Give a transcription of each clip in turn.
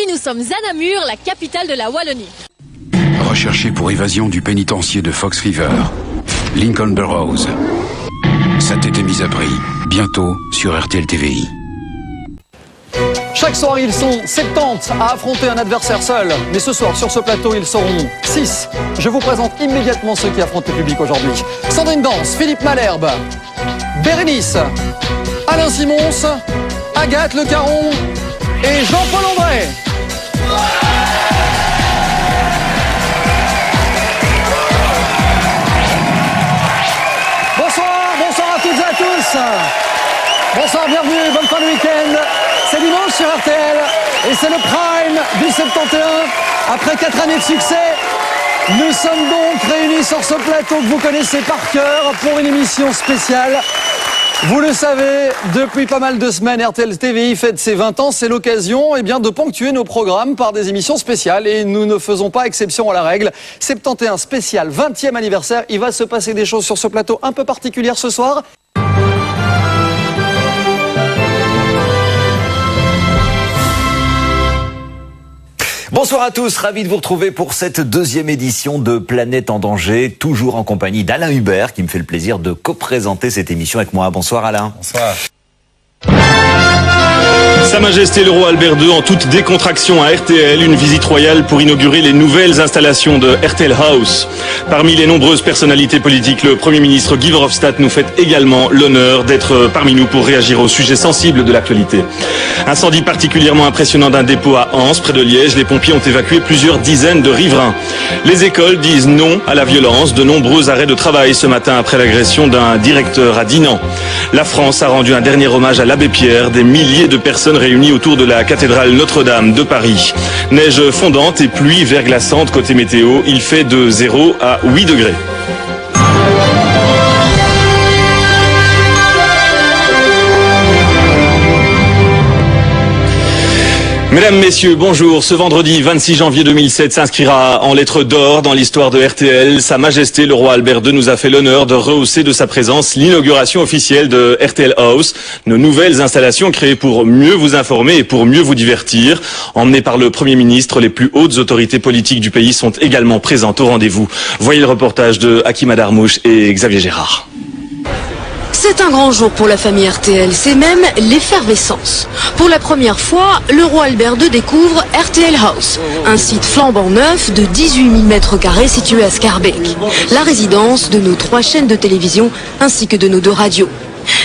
nous sommes à Namur, la capitale de la Wallonie. Recherché pour évasion du pénitencier de Fox River, Lincoln Burrows. Sa tête est mise à prix, bientôt sur RTL TVI. Chaque soir, ils sont 70 à affronter un adversaire seul. Mais ce soir, sur ce plateau, ils seront 6. Je vous présente immédiatement ceux qui affrontent le public aujourd'hui. Sandrine Danse, Philippe Malherbe, Bérénice, Alain Simons, Agathe Le Caron et Jean-Paul André. Bonsoir à toutes et à tous. Bonsoir, bienvenue, bonne fin de week-end. C'est dimanche sur RTL et c'est le prime du 71. Après 4 années de succès, nous sommes donc réunis sur ce plateau que vous connaissez par cœur pour une émission spéciale. Vous le savez, depuis pas mal de semaines, RTL TVI fête ses 20 ans. C'est l'occasion de ponctuer nos programmes par des émissions spéciales. Et nous ne faisons pas exception à la règle. 71 spécial, 20e anniversaire. Il va se passer des choses sur ce plateau un peu particulières ce soir. Bonsoir à tous, ravi de vous retrouver pour cette deuxième édition de Planète en danger, toujours en compagnie d'Alain Hubert, qui me fait le plaisir de co-présenter cette émission avec moi. Bonsoir Alain. Bonsoir. Sa Majesté le Roi Albert II en toute décontraction à RTL, une visite royale pour inaugurer les nouvelles installations de RTL House. Parmi les nombreuses personnalités politiques, le Premier ministre Guy Verhofstadt nous fait également l'honneur d'être parmi nous pour réagir aux sujets sensibles de l'actualité. Incendie particulièrement impressionnant d'un dépôt à Anse, près de Liège, les pompiers ont évacué plusieurs dizaines de riverains. Les écoles disent non à la violence, de nombreux arrêts de travail ce matin après l'agression d'un directeur à Dinan. La France a rendu un dernier hommage à l'abbé Pierre, des milliers de personnes réunies autour de la cathédrale Notre-Dame de Paris. Neige fondante et pluie verglaçante côté météo, il fait de 0 à 8 degrés. Mesdames, Messieurs, bonjour. Ce vendredi 26 janvier 2007 s'inscrira en lettres d'or dans l'histoire de RTL. Sa Majesté le Roi Albert II nous a fait l'honneur de rehausser de sa présence l'inauguration officielle de RTL House, nos nouvelles installations créées pour mieux vous informer et pour mieux vous divertir. Emmenées par le Premier ministre, les plus hautes autorités politiques du pays sont également présentes au rendez-vous. Voyez le reportage de Hakim Adarmouche et Xavier Gérard. C'est un grand jour pour la famille RTL, c'est même l'effervescence. Pour la première fois, le roi Albert II découvre RTL House, un site flambant neuf de 18 000 m² situé à Schaerbeek, la résidence de nos 3 chaînes de télévision ainsi que de nos 2 radios.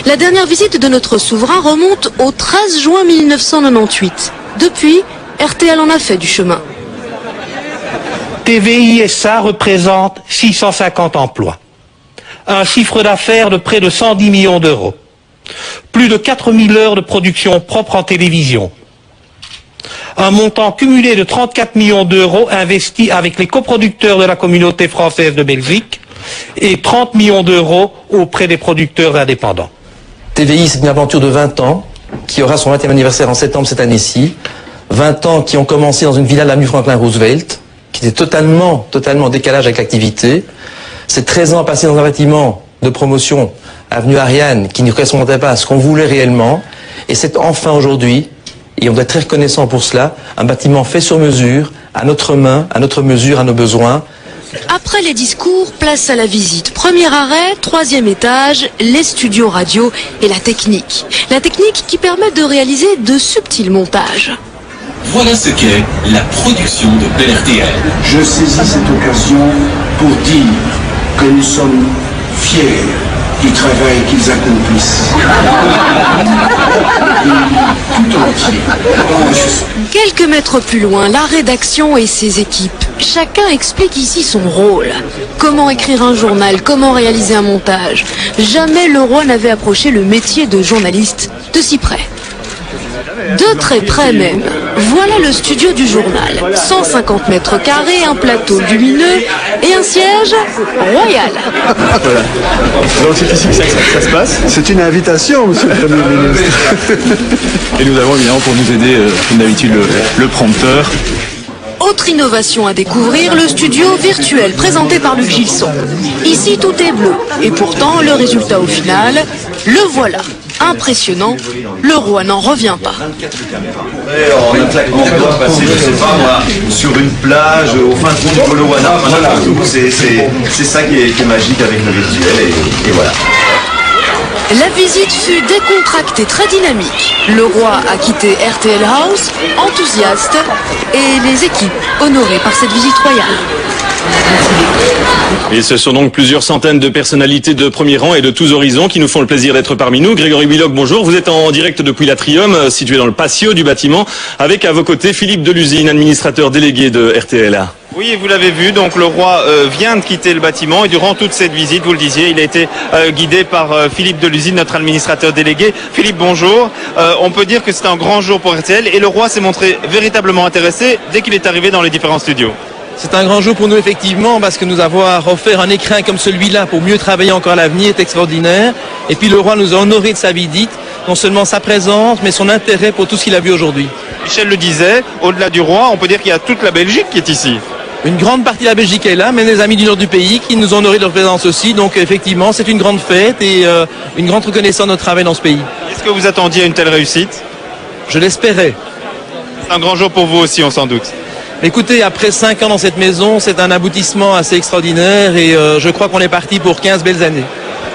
La dernière visite de notre souverain remonte au 13 juin 1998. Depuis, RTL en a fait du chemin. TVI SA représente 650 emplois. Un chiffre d'affaires de près de 110 millions d'euros. Plus de 4000 heures de production propre en télévision. Un montant cumulé de 34 millions d'euros investis avec les coproducteurs de la communauté française de Belgique et 30 millions d'euros auprès des producteurs indépendants. TVI, c'est une aventure de 20 ans qui aura son 20e anniversaire en septembre cette année-ci. 20 ans qui ont commencé dans une villa de l'avenue Franklin Roosevelt, qui était totalement en décalage avec l'activité. C'est 13 ans passés dans un bâtiment de promotion, avenue Ariane, qui ne correspondait pas à ce qu'on voulait réellement. Et c'est enfin aujourd'hui, et on doit être très reconnaissant pour cela, un bâtiment fait sur mesure, à notre main, à notre mesure, à nos besoins. Après les discours, place à la visite. Premier arrêt, 3e étage, les studios radio et la technique. La technique qui permet de réaliser de subtils montages. Voilà ce qu'est la production de Bel RTL. Je saisis cette occasion pour dire que nous sommes fiers du travail qu'ils accomplissent. Tout entier. Quelques mètres plus loin, la rédaction et ses équipes. Chacun explique ici son rôle. Comment écrire un journal, comment réaliser un montage. Jamais le roi n'avait approché le métier de journaliste de si près. De très près même. Voilà le studio du journal. 150 m², un plateau lumineux et un siège royal. Voilà. Donc c'est ici que ça se passe. C'est une invitation, monsieur le Premier ministre. Et nous avons évidemment pour nous aider, comme d'habitude, le prompteur. Autre innovation à découvrir, le studio virtuel présenté par Luc Gilson. Ici tout est bleu et pourtant le résultat au final, le voilà. impressionnant, le roi n'en revient pas. En un claquement de doigts, passer, je sais pas moi, sur une plage, au fin fond du Polowana, c'est ça qui est magique avec le virtuel, et voilà. La visite fut décontractée, très dynamique. Le roi a quitté RTL House, enthousiaste, et les équipes honorées par cette visite royale. Et ce sont donc plusieurs centaines de personnalités de premier rang et de tous horizons qui nous font le plaisir d'être parmi nous. Grégory Billoc, bonjour. Vous êtes en direct depuis l'Atrium, situé dans le patio du bâtiment, avec à vos côtés Philippe Delusine, administrateur délégué de RTL. Oui, et vous l'avez vu, donc le roi vient de quitter le bâtiment et durant toute cette visite, vous le disiez, il a été guidé par Philippe Delusine, notre administrateur délégué. Philippe, bonjour. On peut dire que c'est un grand jour pour RTL et le roi s'est montré véritablement intéressé dès qu'il est arrivé dans les différents studios. C'est un grand jour pour nous effectivement parce que nous avoir offert un écrin comme celui-là pour mieux travailler encore à l'avenir est extraordinaire. Et puis le roi nous a honoré de sa visite, non seulement sa présence, mais son intérêt pour tout ce qu'il a vu aujourd'hui. Michel le disait, au-delà du roi, on peut dire qu'il y a toute la Belgique qui est ici. Une grande partie de la Belgique est là, mais des amis du nord du pays qui nous ont honoré de leur présence aussi. Donc effectivement, c'est une grande fête et une grande reconnaissance de notre travail dans ce pays. Est-ce que vous attendiez à une telle réussite? Je l'espérais. C'est un grand jour pour vous aussi, on s'en doute. Écoutez, après 5 ans dans cette maison, c'est un aboutissement assez extraordinaire et je crois qu'on est parti pour 15 belles années.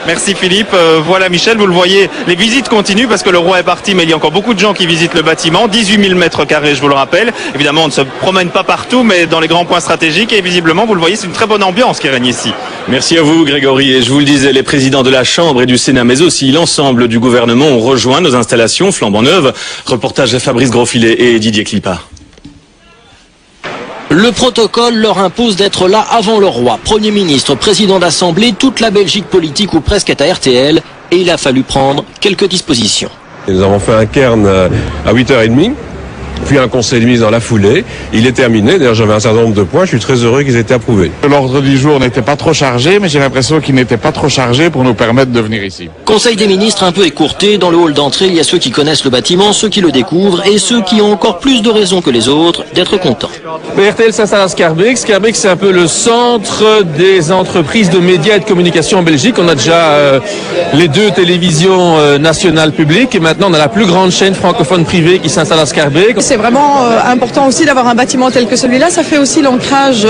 Merci Philippe. Voilà Michel, vous le voyez, les visites continuent parce que le roi est parti, mais il y a encore beaucoup de gens qui visitent le bâtiment. 18 000 mètres carrés, je vous le rappelle. Évidemment, on ne se promène pas partout, mais dans les grands points stratégiques. Et visiblement, vous le voyez, c'est une très bonne ambiance qui règne ici. Merci à vous Grégory. Et je vous le disais, les présidents de la Chambre et du Sénat, mais aussi l'ensemble du gouvernement ont rejoint nos installations flambant neuves. Reportage Fabrice Grosfilet et Didier Clipa. Le protocole leur impose d'être là avant le roi. Premier ministre, président d'Assemblée, toute la Belgique politique ou presque est à RTL et il a fallu prendre quelques dispositions. Nous avons fait un cairn à 8h30, puis un conseil de ministre dans la foulée. Il est terminé, d'ailleurs j'avais un certain nombre de points, je suis très heureux qu'ils aient été approuvés. L'ordre du jour n'était pas trop chargé, mais j'ai l'impression qu'il n'était pas trop chargé pour nous permettre de venir ici. Conseil des ministres un peu écourté. Dans le hall d'entrée, il y a ceux qui connaissent le bâtiment, ceux qui le découvrent et ceux qui ont encore plus de raisons que les autres d'être contents. RTL s'installe à Schaerbeek. Schaerbeek, c'est un peu le centre des entreprises de médias et de communication en Belgique. On a déjà les 2 télévisions nationales publiques et maintenant on a la plus grande chaîne francophone privée qui s'installe à Schaerbeek. C'est vraiment important aussi d'avoir un bâtiment tel que celui-là. Ça fait aussi l'ancrage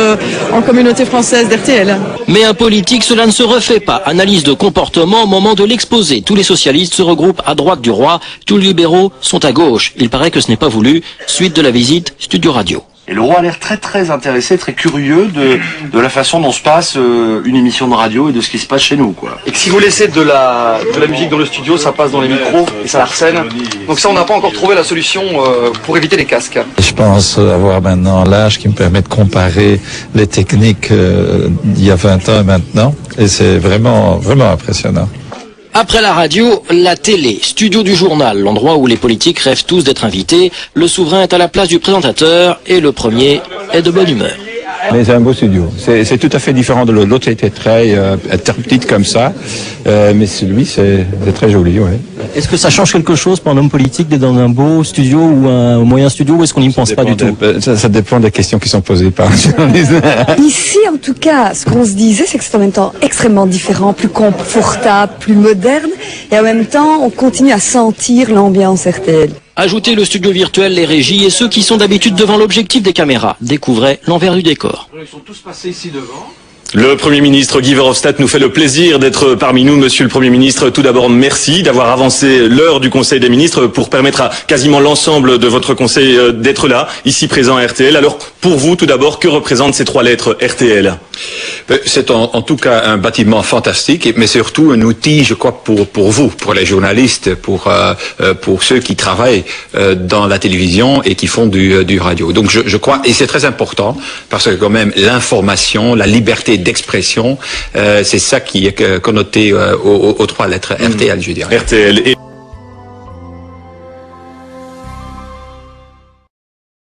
en communauté française d'RTL. Mais un politique, cela ne se refait pas. Analyse de comportement au moment de l'exposé. Tous les socialistes se regroupent à droite du roi. Tous les libéraux sont à gauche. Il paraît que ce n'est pas voulu. Suite de la visite, Studio Radio. Et le roi a l'air très intéressé, très curieux de la façon dont se passe une émission de radio et de ce qui se passe chez nous, quoi. Et que si vous laissez de la musique dans le studio, ça passe dans les micros et ça harcèle. Donc ça, on n'a pas encore trouvé la solution pour éviter les casques. Je pense avoir maintenant l'âge qui me permet de comparer les techniques d'il y a 20 ans et maintenant. Et c'est vraiment impressionnant. Après la radio, la télé, studio du journal, l'endroit où les politiques rêvent tous d'être invités. Le souverain est à la place du présentateur et le premier est de bonne humeur. Mais c'est un beau studio. C'est tout à fait différent de l'autre. L'autre était très petite comme ça, mais celui c'est très joli, ouais. Est-ce que ça change quelque chose pour un homme politique d'être dans un beau studio ou un moyen studio ou est-ce qu'on n'y pense pas du tout? Ça dépend des questions qui sont posées par un journaliste. Ici, en tout cas, ce qu'on se disait, c'est que c'est en même temps extrêmement différent, plus confortable, plus moderne, et en même temps, on continue à sentir l'ambiance RTL. Ajoutez le studio virtuel, les régies et ceux qui sont d'habitude devant l'objectif des caméras. Découvrez l'envers du décor. Ils sont tous passés ici devant. Le Premier ministre Guy Verhofstadt nous fait le plaisir d'être parmi nous. Monsieur le Premier ministre, tout d'abord, merci d'avoir avancé l'heure du Conseil des ministres pour permettre à quasiment l'ensemble de votre Conseil d'être là, ici présent à RTL. Alors, pour vous, tout d'abord, que représentent ces 3 lettres RTL? C'est en tout cas un bâtiment fantastique, mais surtout un outil, je crois, pour vous, pour les journalistes, pour ceux qui travaillent dans la télévision et qui font du radio. Donc je crois, et c'est très important, parce que quand même l'information, la liberté d'expression, c'est ça qui est connoté aux 3 lettres RTL, je dirais. RTL et